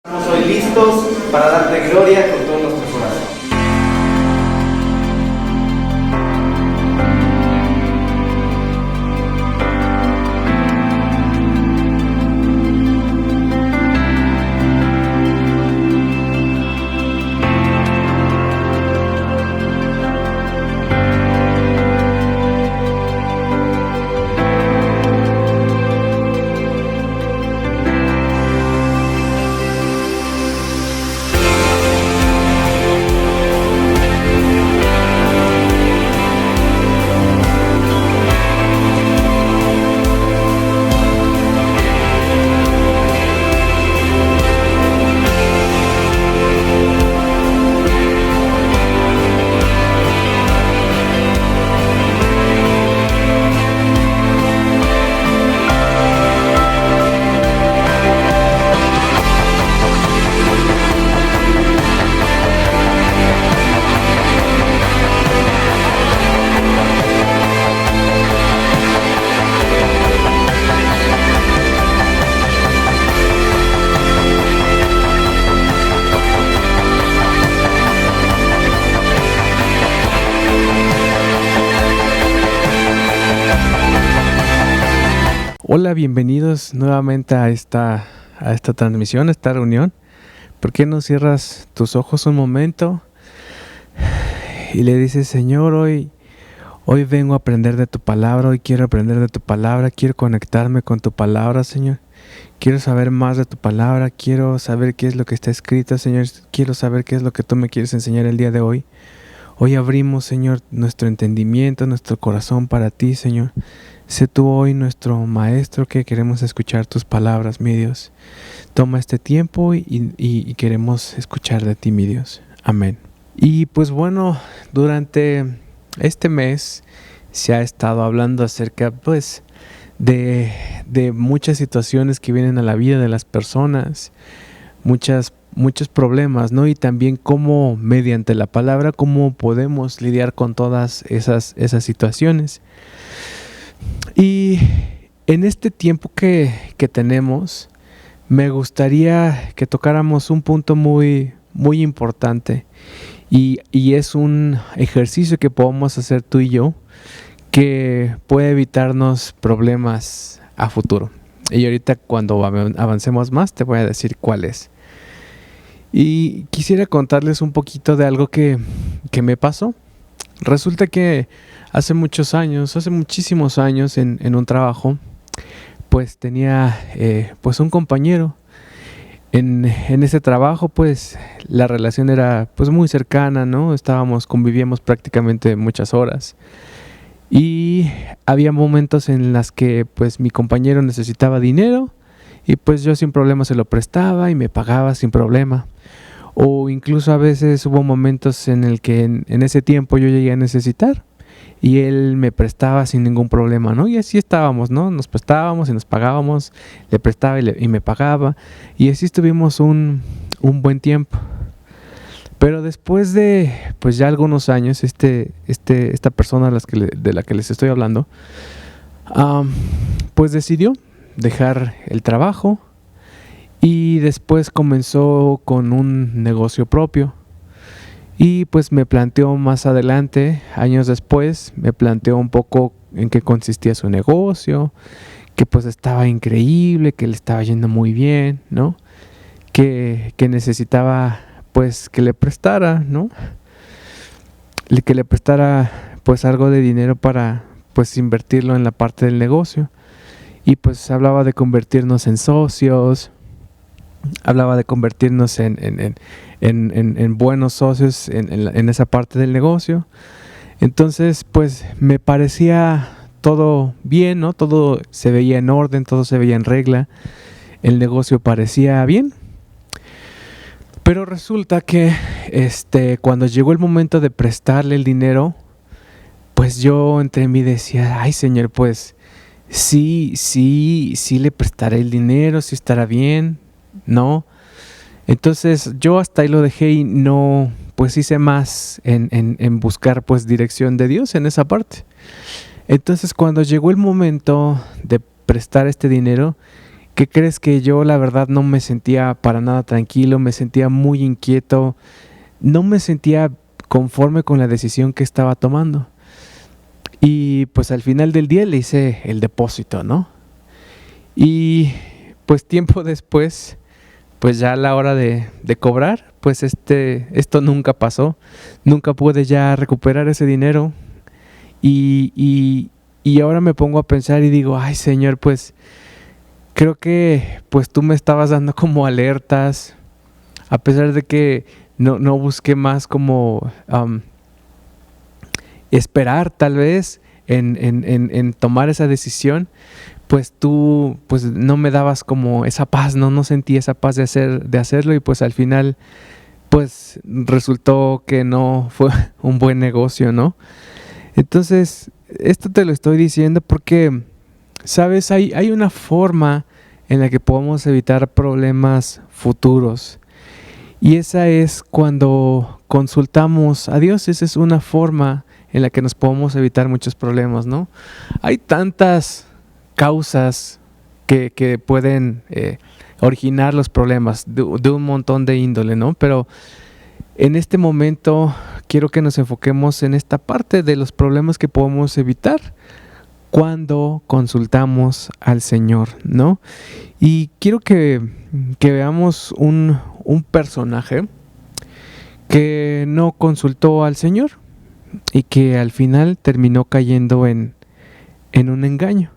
Estamos hoy listos para darte gloria con todo nuestro corazón. Hola, bienvenidos nuevamente a esta transmisión, a esta reunión. ¿Por qué no cierras tus ojos un momento y le dices: Señor, hoy vengo a aprender de tu palabra, hoy quiero aprender de tu palabra, quiero conectarme con tu palabra, Señor. Quiero saber más de tu palabra, quiero saber qué es lo que está escrito, Señor. Quiero saber qué es lo que tú me quieres enseñar el día de hoy. Hoy abrimos, Señor, nuestro entendimiento, nuestro corazón para ti, Señor. Sé tú hoy nuestro maestro, que queremos escuchar tus palabras, mi Dios. Toma este tiempo y queremos escuchar de ti, mi Dios. Amén. Y pues bueno, durante este mes se ha estado hablando acerca pues de muchas situaciones que vienen a la vida de las personas, muchos problemas, ¿no? Y también cómo mediante la palabra, cómo podemos lidiar con todas esas situaciones. Y en este tiempo que tenemos, me gustaría que tocáramos un punto muy, muy importante, y es un ejercicio que podemos hacer tú y yo, que puede evitarnos problemas a futuro. Y ahorita, cuando avancemos más, te voy a decir cuál es. Y quisiera contarles un poquito de algo que me pasó. Resulta que hace muchísimos años, en un trabajo, pues tenía pues un compañero. En ese trabajo, pues la relación era pues muy cercana, ¿no? Convivíamos prácticamente muchas horas. Y había momentos en las que pues mi compañero necesitaba dinero y pues yo sin problema se lo prestaba y me pagaba sin problema. O incluso a veces hubo momentos en el que en ese tiempo yo llegué a necesitar y él me prestaba sin ningún problema, ¿no? Y así estábamos, ¿no? Nos prestábamos y nos pagábamos, le prestaba y me pagaba, y así estuvimos un buen tiempo. Pero después de pues ya algunos años, esta persona de la que les estoy hablando, pues decidió dejar el trabajo. Y después comenzó con un negocio propio. Y pues me planteó más adelante, años después, me planteó un poco en qué consistía su negocio, que pues estaba increíble, que le estaba yendo muy bien, ¿no? Que necesitaba pues que le prestara, ¿no? Que le prestara pues algo de dinero para pues invertirlo en la parte del negocio. Y pues hablaba de convertirnos en socios. Hablaba de convertirnos en buenos socios en esa parte del negocio. Entonces, pues me parecía todo bien, ¿no? Todo se veía en orden, todo se veía en regla. El negocio parecía bien. Pero resulta que cuando llegó el momento de prestarle el dinero, pues yo entre mí decía: ay, Señor, pues sí le prestaré el dinero, sí estará bien, ¿no? Entonces yo hasta ahí lo dejé y no, pues hice más en buscar pues dirección de Dios en esa parte. Entonces cuando llegó el momento de prestar este dinero, ¿qué crees? Que yo la verdad no me sentía para nada tranquilo, me sentía muy inquieto, no me sentía conforme con la decisión que estaba tomando. Y pues al final del día le hice el depósito, ¿no? Y pues tiempo después, pues ya a la hora de cobrar, pues esto nunca pasó. Nunca pude ya recuperar ese dinero. Y ahora me pongo a pensar y digo, ay Señor, pues creo que pues tú me estabas dando como alertas, a pesar de que no busqué más como esperar tal vez en tomar esa decisión, pues tú pues no me dabas como esa paz, no sentí esa paz de hacerlo, y pues al final pues resultó que no fue un buen negocio, ¿no? Entonces, esto te lo estoy diciendo porque, sabes, hay una forma en la que podemos evitar problemas futuros. Y esa es cuando consultamos a Dios. Esa es una forma en la que nos podemos evitar muchos problemas, ¿no? Hay tantas causas que pueden originar los problemas de un montón de índole, ¿no? Pero en este momento quiero que nos enfoquemos en esta parte de los problemas que podemos evitar cuando consultamos al Señor, ¿no? Y quiero que veamos un personaje que no consultó al Señor y que al final terminó cayendo en un engaño.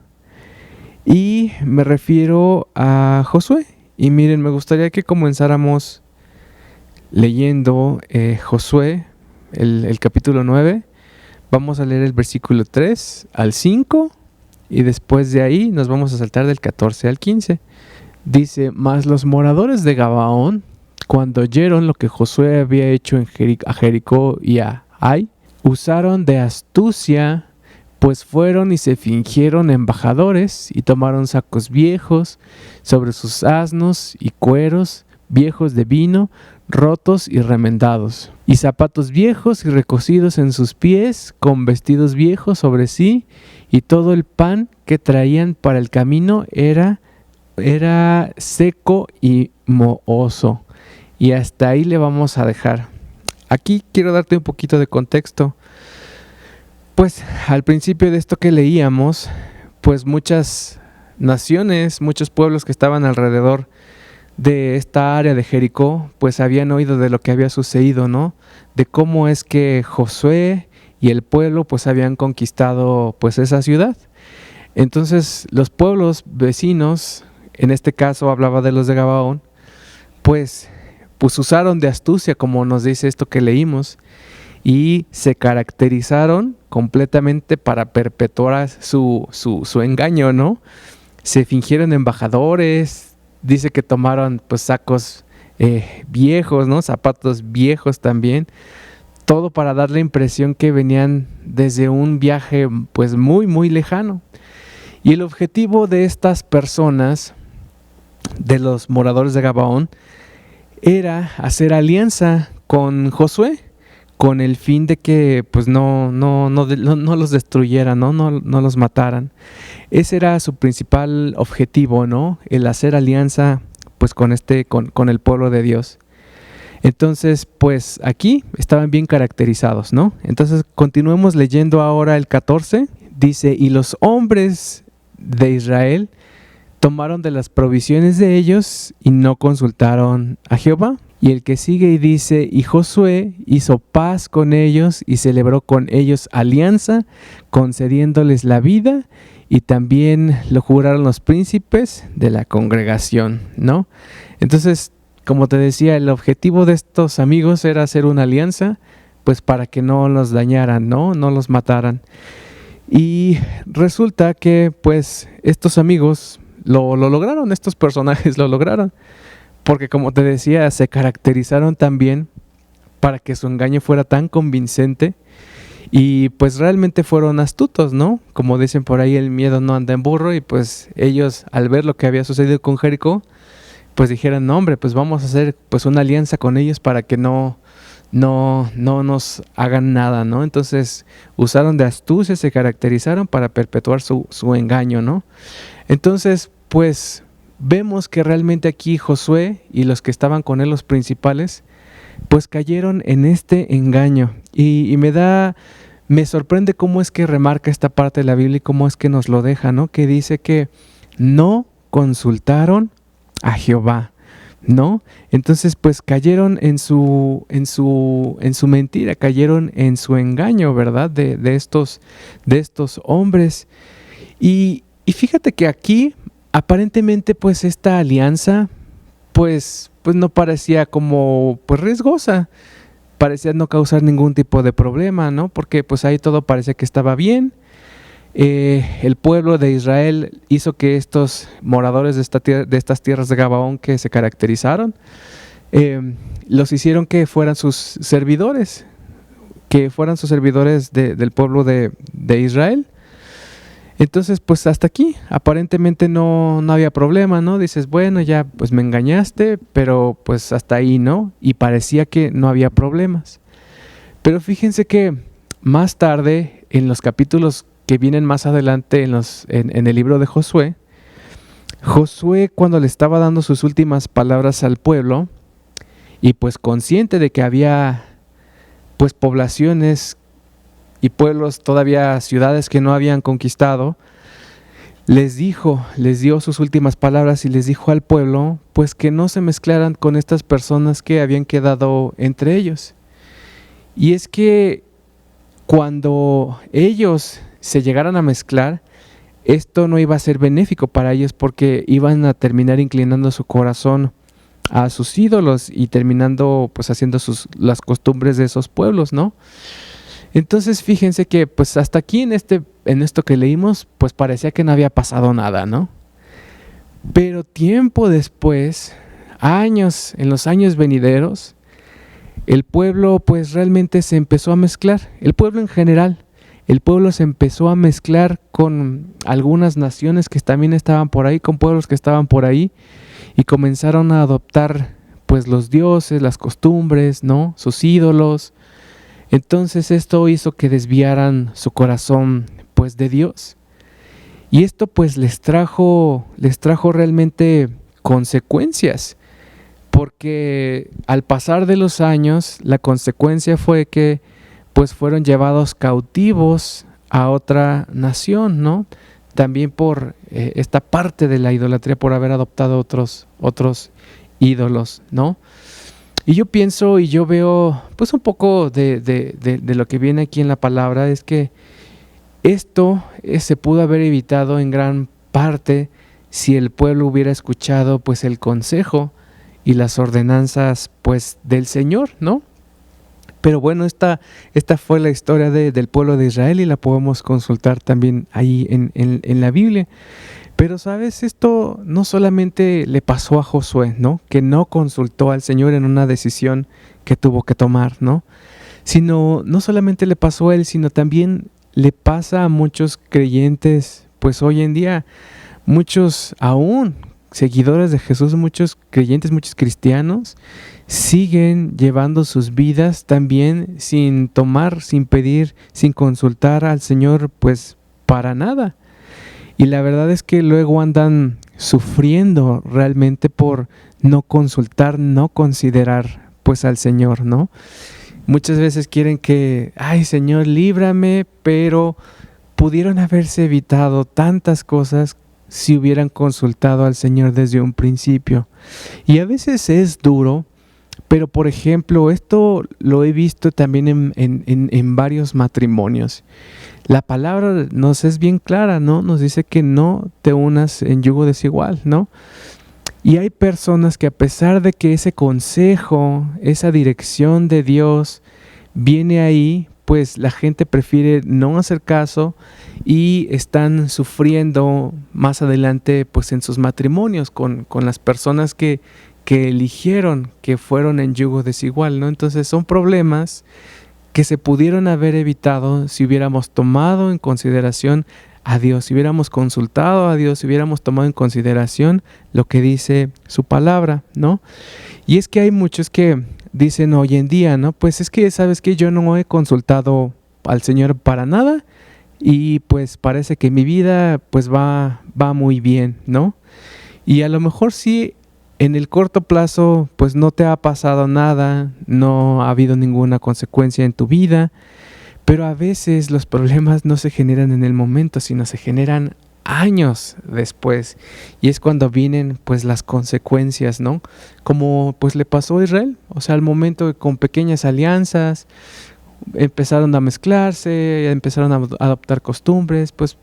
Y me refiero a Josué. Y miren, me gustaría que comenzáramos leyendo Josué, el capítulo 9. Vamos a leer el versículo 3 al 5 y después de ahí nos vamos a saltar del 14 al 15. Dice: mas los moradores de Gabaón, cuando oyeron lo que Josué había hecho a Jericó y a Ai, usaron de astucia, pues fueron y se fingieron embajadores y tomaron sacos viejos sobre sus asnos y cueros viejos de vino, rotos y remendados, y zapatos viejos y recocidos en sus pies, con vestidos viejos sobre sí, y todo el pan que traían para el camino era seco y mohoso. Y hasta ahí le vamos a dejar. Aquí quiero darte un poquito de contexto. Pues al principio de esto que leíamos, pues muchas naciones, muchos pueblos que estaban alrededor de esta área de Jericó, pues habían oído de lo que había sucedido, ¿no? De cómo es que Josué y el pueblo pues habían conquistado pues esa ciudad. Entonces los pueblos vecinos, en este caso hablaba de los de Gabaón, pues usaron de astucia, como nos dice esto que leímos, y se caracterizaron completamente para perpetuar su engaño, ¿no? Se fingieron embajadores. Dice que tomaron pues sacos viejos, ¿no? Zapatos viejos también. Todo para dar la impresión que venían desde un viaje pues muy, muy lejano. Y el objetivo de estas personas, de los moradores de Gabaón, era hacer alianza con Josué, con el fin de que pues no los destruyeran, no los mataran. Ese era su principal objetivo, ¿no? El hacer alianza pues con el pueblo de Dios. Entonces, pues aquí estaban bien caracterizados, ¿no? Entonces, continuemos leyendo ahora el 14. Dice: y los hombres de Israel tomaron de las provisiones de ellos y no consultaron a Jehová. Y el que sigue y dice: y Josué hizo paz con ellos y celebró con ellos alianza, concediéndoles la vida, y también lo juraron los príncipes de la congregación, ¿no? Entonces, como te decía, el objetivo de estos amigos era hacer una alianza, pues para que no los dañaran, no los mataran. Y resulta que pues estos amigos lo lograron, estos personajes lo lograron. Porque como te decía, se caracterizaron también para que su engaño fuera tan convincente, y pues realmente fueron astutos, ¿no? Como dicen por ahí, el miedo no anda en burro, y pues ellos, al ver lo que había sucedido con Jericó, pues dijeron: no, hombre, pues vamos a hacer pues una alianza con ellos para que no nos hagan nada, ¿no? Entonces usaron de astucia, se caracterizaron para perpetuar su engaño, ¿no? Entonces, pues vemos que realmente aquí Josué y los que estaban con él, los principales, pues cayeron en este engaño. Y me sorprende cómo es que remarca esta parte de la Biblia y cómo es que nos lo deja, ¿no? Que dice que no consultaron a Jehová, ¿no? Entonces, pues cayeron en su mentira, cayeron en su engaño, ¿verdad? De estos hombres. Y fíjate que aquí, aparentemente, pues esta alianza, pues no parecía como, pues riesgosa. Parecía no causar ningún tipo de problema, ¿no? Porque pues ahí todo parecía que estaba bien. El pueblo de Israel hizo que estos moradores de estas tierras de Gabaón que se caracterizaron, los hicieron que fueran sus servidores, del pueblo de Israel. Entonces, pues hasta aquí, aparentemente no había problema, ¿no? Dices, bueno, ya pues me engañaste, pero pues hasta ahí, ¿no? Y parecía que no había problemas. Pero fíjense que más tarde, en los capítulos que vienen más adelante en el libro de Josué, cuando le estaba dando sus últimas palabras al pueblo, y pues consciente de que había pues poblaciones y pueblos, todavía ciudades que no habían conquistado, les dio sus últimas palabras y les dijo al pueblo pues que no se mezclaran con estas personas que habían quedado entre ellos. Y es que cuando ellos se llegaran a mezclar, esto no iba a ser benéfico para ellos porque iban a terminar inclinando su corazón a sus ídolos y terminando pues haciendo las costumbres de esos pueblos, ¿no? Entonces fíjense que pues hasta aquí en esto que leímos pues parecía que no había pasado nada, ¿no? Pero tiempo después, en los años venideros, el pueblo pues realmente se empezó a mezclar, el pueblo en general. El pueblo se empezó a mezclar con algunas naciones que también estaban por ahí, con pueblos que estaban por ahí, y comenzaron a adoptar pues los dioses, las costumbres, ¿no? Sus ídolos. Entonces esto hizo que desviaran su corazón pues de Dios. Y esto pues les trajo realmente consecuencias, porque al pasar de los años la consecuencia fue que pues fueron llevados cautivos a otra nación, ¿no? También por esta parte de la idolatría, por haber adoptado otros ídolos, ¿no? Y yo pienso y yo veo pues un poco de lo que viene aquí en la palabra, es que esto se pudo haber evitado en gran parte si el pueblo hubiera escuchado pues el consejo y las ordenanzas pues del Señor, ¿no? Pero bueno, esta fue la historia del pueblo de Israel y la podemos consultar también ahí en la Biblia. Pero sabes, esto no solamente le pasó a Josué, ¿no? Que no consultó al Señor en una decisión que tuvo que tomar, ¿no? Sino, no solamente le pasó a él, sino también le pasa a muchos creyentes, pues hoy en día, muchos aún seguidores de Jesús, muchos creyentes, muchos cristianos, siguen llevando sus vidas también sin tomar, sin pedir, sin consultar al Señor, pues para nada. Y la verdad es que luego andan sufriendo realmente por no consultar, no considerar pues al Señor, ¿no? Muchas veces quieren que, ay Señor, líbrame, pero pudieron haberse evitado tantas cosas si hubieran consultado al Señor desde un principio. Y a veces es duro, pero por ejemplo, esto lo he visto también en varios matrimonios. La palabra nos es bien clara, ¿no? Nos dice que no te unas en yugo desigual, ¿no? Y hay personas que a pesar de que ese consejo, esa dirección de Dios viene ahí, pues la gente prefiere no hacer caso y están sufriendo más adelante pues en sus matrimonios con las personas que eligieron, que fueron en yugo desigual, ¿no? Entonces son problemas que se pudieron haber evitado si hubiéramos tomado en consideración a Dios, si hubiéramos consultado a Dios, si hubiéramos tomado en consideración lo que dice su palabra, ¿no? Y es que hay muchos que dicen hoy en día, ¿no? Pues es que, ¿sabes qué? Yo no he consultado al Señor para nada y pues parece que mi vida pues va muy bien, ¿no? Y a lo mejor sí, en el corto plazo, pues no te ha pasado nada, no ha habido ninguna consecuencia en tu vida, pero a veces los problemas no se generan en el momento, sino se generan años después. Y es cuando vienen pues las consecuencias, ¿no? Como pues le pasó a Israel. O sea, al momento que con pequeñas alianzas empezaron a mezclarse, empezaron a adoptar costumbres, pues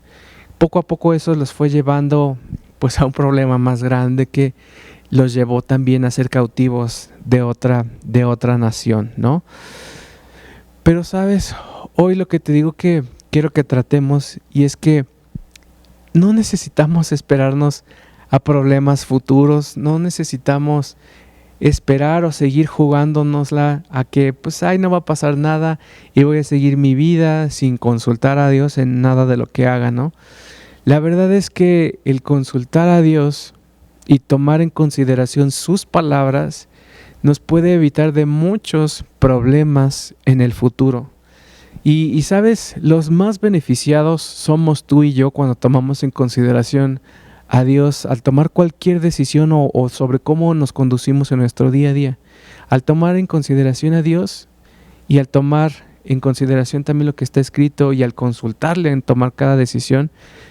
poco a poco eso los fue llevando pues a un problema más grande que los llevó también a ser cautivos de otra nación, ¿no? Pero sabes, hoy lo que te digo que quiero que tratemos, y es que no necesitamos esperarnos a problemas futuros, no necesitamos esperar o seguir jugándonosla a que pues ay, no va a pasar nada y voy a seguir mi vida sin consultar a Dios en nada de lo que haga, ¿no? La verdad es que el consultar a Dios y tomar en consideración sus palabras nos puede evitar de muchos problemas en el futuro. Y sabes, los más beneficiados somos tú y yo cuando tomamos en consideración a Dios al tomar cualquier decisión o sobre cómo nos conducimos en nuestro día a día. Al tomar en consideración a Dios y al tomar en consideración también lo que está escrito y al consultarle en tomar cada decisión,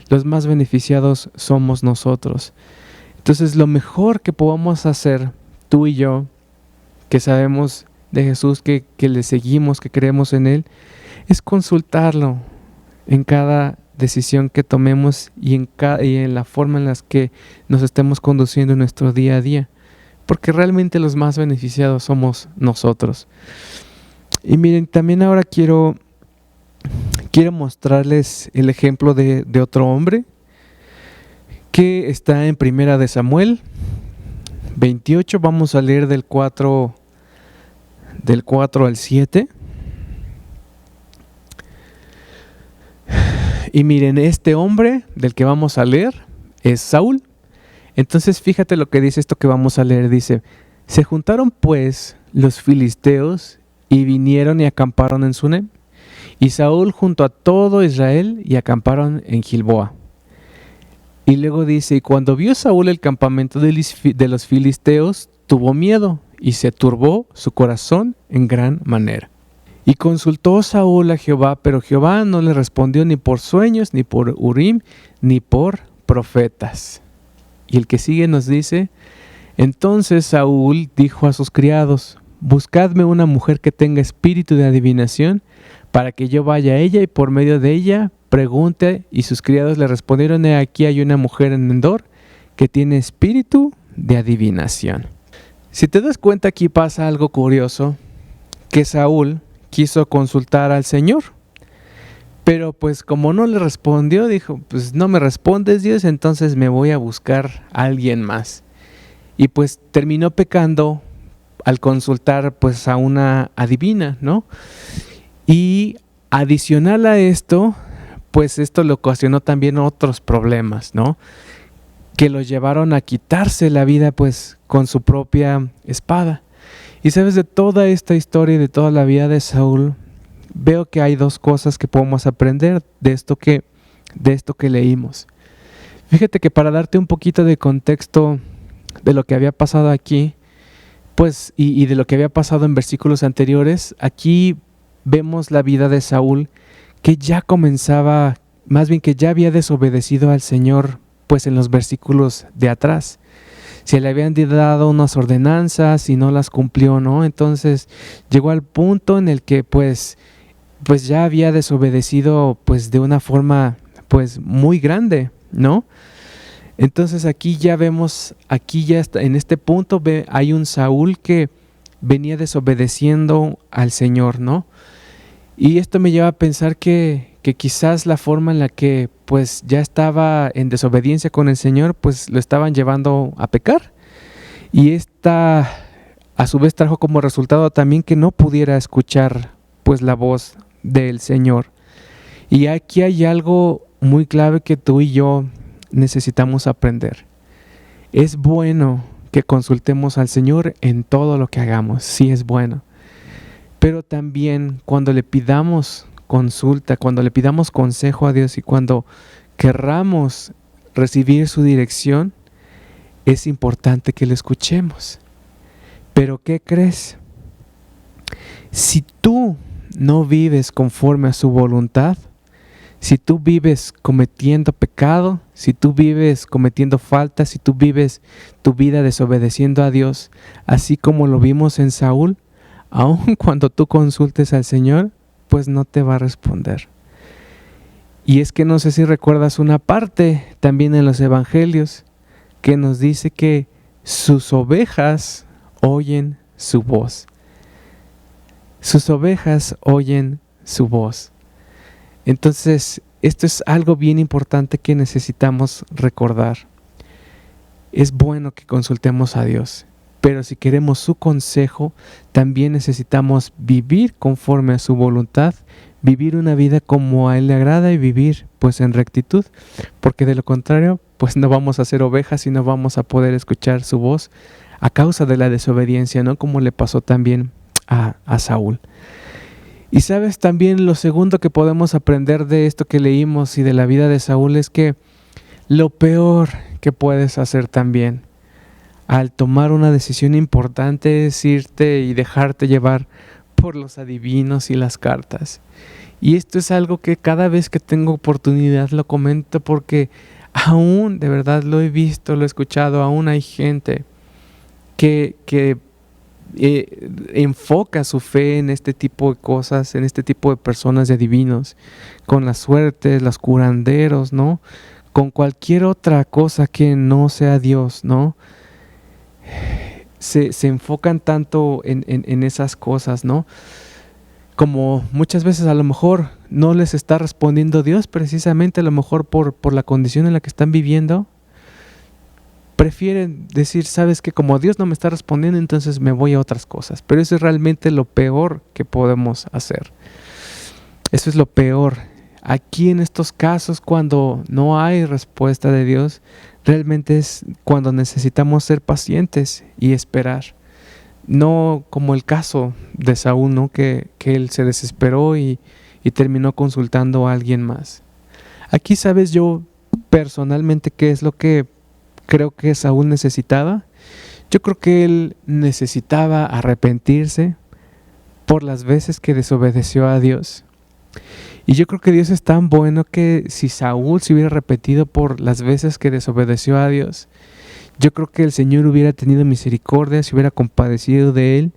los más beneficiados somos nosotros. Entonces lo mejor que podamos hacer tú y yo, que sabemos de Jesús, que le seguimos, que creemos en Él, es consultarlo en cada decisión que tomemos y en la forma en la que nos estemos conduciendo en nuestro día a día, porque realmente los más beneficiados somos nosotros. Y miren, también ahora quiero mostrarles el ejemplo de otro hombre que está en Primera de Samuel 28. Vamos a leer del 4 al 7. Y miren, este hombre del que vamos a leer es Saúl. Entonces fíjate lo que dice esto que vamos a leer. Dice: se juntaron pues los filisteos y vinieron y acamparon en Sunem, y Saúl junto a todo Israel y acamparon en Gilboa. Y luego dice: y cuando vio Saúl el campamento de los filisteos, tuvo miedo y se turbó su corazón en gran manera. Y consultó Saúl a Jehová, pero Jehová no le respondió ni por sueños, ni por Urim, ni por profetas. Y el que sigue nos dice: entonces Saúl dijo a sus criados: buscadme una mujer que tenga espíritu de adivinación, para que yo vaya a ella y por medio de ella pregunte. Y sus criados le respondieron: he aquí hay una mujer en Endor que tiene espíritu de adivinación. Si te das cuenta, aquí pasa algo curioso, que Saúl quiso consultar al Señor, pero pues como no le respondió, dijo: pues no me respondes, Dios, entonces me voy a buscar a alguien más. Y pues terminó pecando al consultar pues a una adivina, ¿no? Y adicional a esto, pues esto le ocasionó también otros problemas, ¿no? Que lo llevaron a quitarse la vida pues con su propia espada. Y sabes, de toda esta historia y de toda la vida de Saúl, veo que hay dos cosas que podemos aprender de esto que leímos. Fíjate que para darte un poquito de contexto de lo que había pasado aquí, pues, y de lo que había pasado en versículos anteriores, aquí vemos la vida de Saúl, que ya comenzaba, más bien que ya había desobedecido al Señor, pues en los versículos de atrás. Se le habían dado unas ordenanzas y no las cumplió, ¿no? Entonces llegó al punto en el que pues ya había desobedecido pues de una forma pues muy grande, ¿no? Entonces aquí ya vemos, aquí ya está, en este punto hay un Saúl que venía desobedeciendo al Señor, ¿no? Y esto me lleva a pensar que quizás la forma en la que pues ya estaba en desobediencia con el Señor, pues lo estaban llevando a pecar. Y esta a su vez trajo como resultado también que no pudiera escuchar pues la voz del Señor. Y aquí hay algo muy clave que tú y yo necesitamos aprender. Es bueno que consultemos al Señor en todo lo que hagamos, sí es bueno. Pero también cuando le pidamos consulta, cuando le pidamos consejo a Dios y cuando querramos recibir su dirección, es importante que lo escuchemos. Pero ¿qué crees? Si tú no vives conforme a su voluntad, si tú vives cometiendo pecado, si tú vives cometiendo faltas, si tú vives tu vida desobedeciendo a Dios, así como lo vimos en Saúl, aun cuando tú consultes al Señor, pues no te va a responder. Y es que no sé si recuerdas una parte también en los evangelios que nos dice que sus ovejas oyen su voz. Sus ovejas oyen su voz. Entonces, esto es algo bien importante que necesitamos recordar. Es bueno que consultemos a Dios, pero si queremos su consejo, también necesitamos vivir conforme a su voluntad, vivir una vida como a Él le agrada y vivir pues en rectitud, porque de lo contrario, pues no vamos a ser ovejas y no vamos a poder escuchar su voz a causa de la desobediencia, ¿no? Como le pasó también a Saúl. Y sabes, también lo segundo que podemos aprender de esto que leímos y de la vida de Saúl es que lo peor que puedes hacer también al tomar una decisión importante es irte y dejarte llevar por los adivinos y las cartas. Y esto es algo que cada vez que tengo oportunidad lo comento porque aún, de verdad lo he visto, lo he escuchado, aún hay gente que enfoca su fe en este tipo de cosas, en este tipo de personas, de adivinos, con las suertes, los curanderos, ¿no? Con cualquier otra cosa que no sea Dios, ¿no? Se enfocan tanto en esas cosas, ¿no? Como muchas veces a lo mejor no les está respondiendo Dios, precisamente a lo mejor por la condición en la que están viviendo, prefieren decir, sabes que como Dios no me está respondiendo, entonces me voy a otras cosas. Pero eso es realmente lo peor que podemos hacer. Eso es lo peor. Aquí en estos casos, cuando no hay respuesta de Dios, realmente es cuando necesitamos ser pacientes y esperar. No como el caso de Saúl, ¿no? Que él se desesperó y terminó consultando a alguien más. Aquí, ¿sabes yo personalmente qué es lo que creo que Saúl necesitaba? Yo creo que él necesitaba arrepentirse por las veces que desobedeció a Dios. Y yo creo que Dios es tan bueno que si Saúl se hubiera arrepentido por las veces que desobedeció a Dios, yo creo que el Señor hubiera tenido misericordia, se hubiera compadecido de él.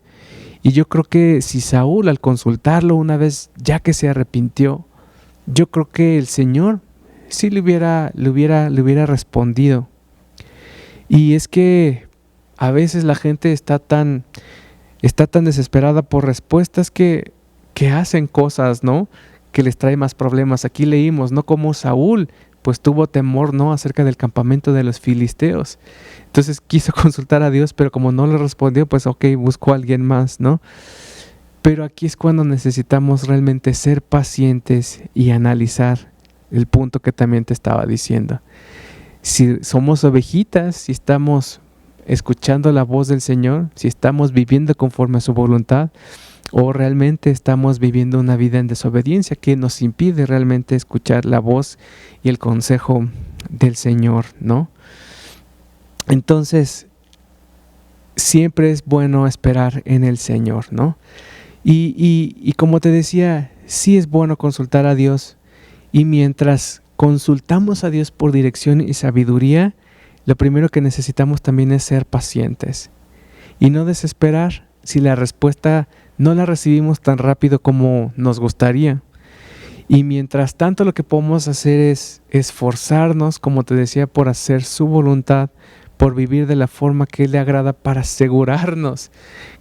Y yo creo que si Saúl al consultarlo una vez ya que se arrepintió, yo creo que el Señor sí le hubiera respondido. Y es que a veces la gente está tan desesperada por respuestas que hacen cosas, ¿no? Que les trae más problemas. Aquí leímos, ¿no? Como Saúl, pues tuvo temor, ¿no? Acerca del campamento de los filisteos. Entonces quiso consultar a Dios, pero como no le respondió, pues ok, buscó a alguien más, ¿no? Pero aquí es cuando necesitamos realmente ser pacientes y analizar el punto que también te estaba diciendo. Si somos ovejitas, si estamos escuchando la voz del Señor, si estamos viviendo conforme a su voluntad, o realmente estamos viviendo una vida en desobediencia que nos impide realmente escuchar la voz y el consejo del Señor, ¿no? Entonces, siempre es bueno esperar en el Señor, ¿no? Y como te decía, sí es bueno consultar a Dios, y mientras consultamos a Dios por dirección y sabiduría, lo primero que necesitamos también es ser pacientes y no desesperar si la respuesta no la recibimos tan rápido como nos gustaría. Y mientras tanto lo que podemos hacer es esforzarnos, como te decía, por hacer su voluntad, por vivir de la forma que Él le agrada, para asegurarnos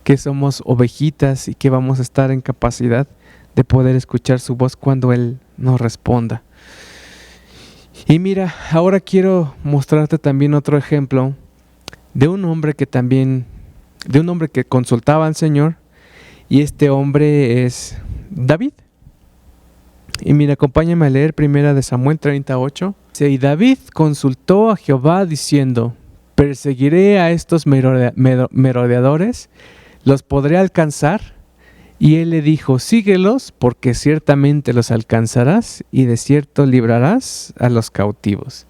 que somos ovejitas y que vamos a estar en capacidad de poder escuchar su voz cuando Él nos responda. Y mira, ahora quiero mostrarte también otro ejemplo de un hombre que consultaba al Señor, y este hombre es David. Y mira, acompáñame a leer 1 Samuel 38. Y David consultó a Jehová diciendo: ¿perseguiré a estos merodeadores? ¿Los podré alcanzar? Y él le dijo: síguelos, porque ciertamente los alcanzarás y de cierto librarás a los cautivos.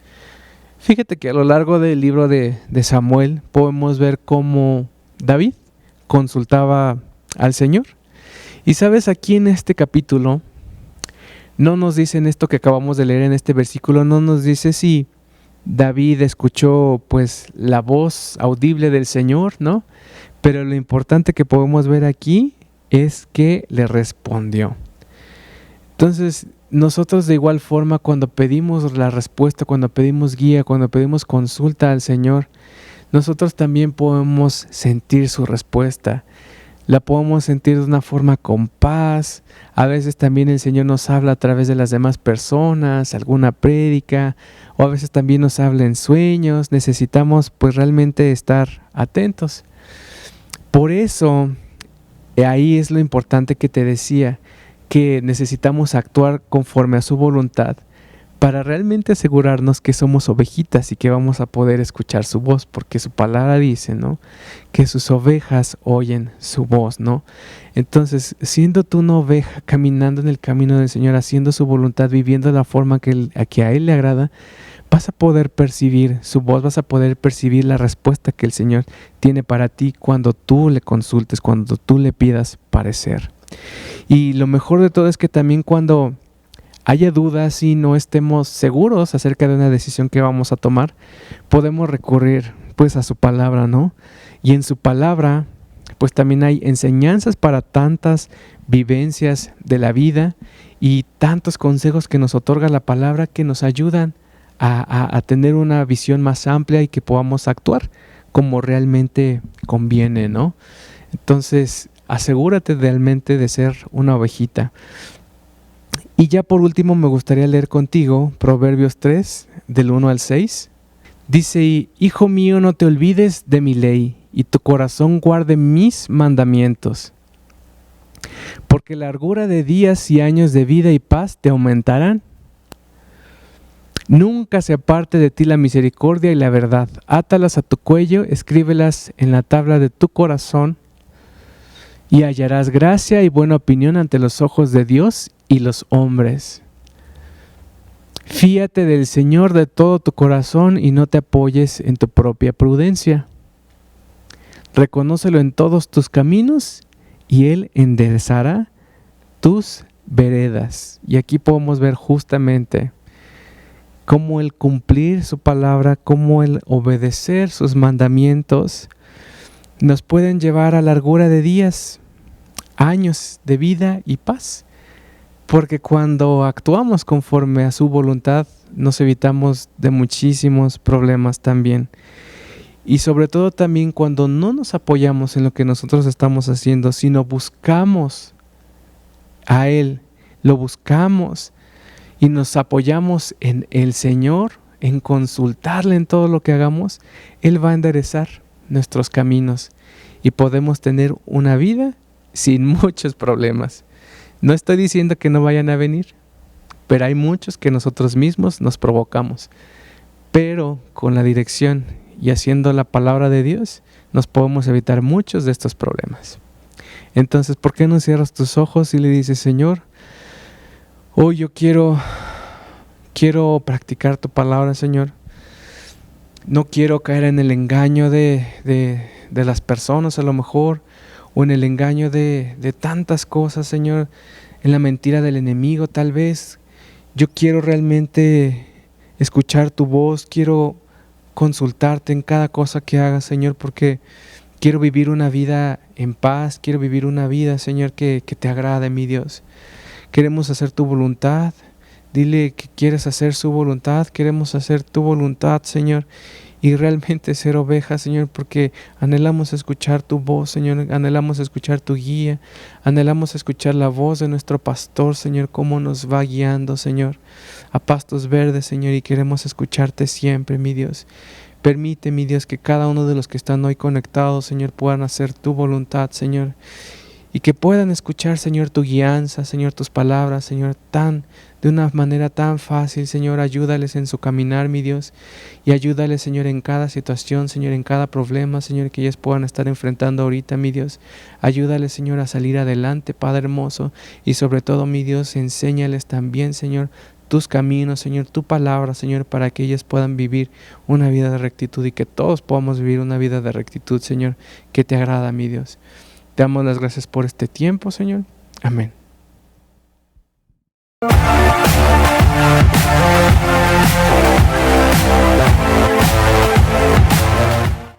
Fíjate que a lo largo del libro de Samuel podemos ver cómo David consultaba al Señor. Y sabes, aquí en este capítulo no nos dicen esto que acabamos de leer en este versículo, no nos dice si David escuchó pues la voz audible del Señor, ¿no? Pero lo importante que podemos ver aquí es que le respondió. Entonces, nosotros de igual forma cuando pedimos la respuesta, cuando pedimos guía, cuando pedimos consulta al Señor, nosotros también podemos sentir su respuesta. La podemos sentir de una forma con paz. A veces también el Señor nos habla a través de las demás personas, alguna prédica, o a veces también nos habla en sueños. Necesitamos pues realmente estar atentos. Por eso, ahí es lo importante que te decía, que necesitamos actuar conforme a su voluntad para realmente asegurarnos que somos ovejitas y que vamos a poder escuchar su voz, porque su palabra dice, ¿no?, que sus ovejas oyen su voz, ¿no? Entonces, siendo tú una oveja caminando en el camino del Señor, haciendo su voluntad, viviendo de la forma que a Él le agrada, vas a poder percibir su voz, vas a poder percibir la respuesta que el Señor tiene para ti cuando tú le consultes, cuando tú le pidas parecer. Y lo mejor de todo es que también cuando haya dudas y no estemos seguros acerca de una decisión que vamos a tomar, podemos recurrir pues a su palabra, ¿no? Y en su palabra pues también hay enseñanzas para tantas vivencias de la vida y tantos consejos que nos otorga la palabra que nos ayudan a tener una visión más amplia y que podamos actuar como realmente conviene, ¿no? Entonces, asegúrate realmente de ser una ovejita. Y ya por último me gustaría leer contigo Proverbios 3, del 1 al 6. Dice, hijo mío, no te olvides de mi ley, y tu corazón guarde mis mandamientos. Porque largura de días y años de vida y paz te aumentarán. Nunca se aparte de ti la misericordia y la verdad. Átalas a tu cuello, escríbelas en la tabla de tu corazón, y hallarás gracia y buena opinión ante los ojos de Dios y los hombres. Fíate del Señor de todo tu corazón y no te apoyes en tu propia prudencia. Reconócelo en todos tus caminos y Él enderezará tus veredas. Y aquí podemos ver justamente cómo el cumplir su palabra, cómo el obedecer sus mandamientos nos pueden llevar a largura de días, años de vida y paz. Porque cuando actuamos conforme a su voluntad, nos evitamos de muchísimos problemas también. Y sobre todo también cuando no nos apoyamos en lo que nosotros estamos haciendo, sino buscamos a Él, lo buscamos y nos apoyamos en el Señor, en consultarle en todo lo que hagamos, Él va a enderezar nuestros caminos y podemos tener una vida sin muchos problemas. No estoy diciendo que no vayan a venir, pero hay muchos que nosotros mismos nos provocamos. Pero con la dirección y haciendo la palabra de Dios, nos podemos evitar muchos de estos problemas. Entonces, ¿por qué no cierras tus ojos y le dices, Señor, hoy yo quiero practicar tu palabra, Señor? No quiero caer en el engaño de las personas a lo mejor, o en el engaño de tantas cosas, Señor, en la mentira del enemigo tal vez. Yo quiero realmente escuchar tu voz, quiero consultarte en cada cosa que hagas, Señor, porque quiero vivir una vida en paz, quiero vivir una vida, Señor, que te agrade, mi Dios. Queremos hacer tu voluntad. Dile que quieres hacer su voluntad, queremos hacer tu voluntad, Señor, y realmente ser ovejas, Señor, porque anhelamos escuchar tu voz, Señor, anhelamos escuchar tu guía, anhelamos escuchar la voz de nuestro pastor, Señor, cómo nos va guiando, Señor, a pastos verdes, Señor, y queremos escucharte siempre, mi Dios. Permite, mi Dios, que cada uno de los que están hoy conectados, Señor, puedan hacer tu voluntad, Señor, y que puedan escuchar, Señor, tu guianza, Señor, tus palabras, Señor, de una manera tan fácil, Señor. Ayúdales en su caminar, mi Dios, y ayúdales, Señor, en cada situación, Señor, en cada problema, Señor, que ellos puedan estar enfrentando ahorita, mi Dios. Ayúdales, Señor, a salir adelante, Padre hermoso, y sobre todo, mi Dios, enséñales también, Señor, tus caminos, Señor, tu palabra, Señor, para que ellas puedan vivir una vida de rectitud y que todos podamos vivir una vida de rectitud, Señor, que te agrada, mi Dios. Te damos las gracias por este tiempo, Señor. Amén.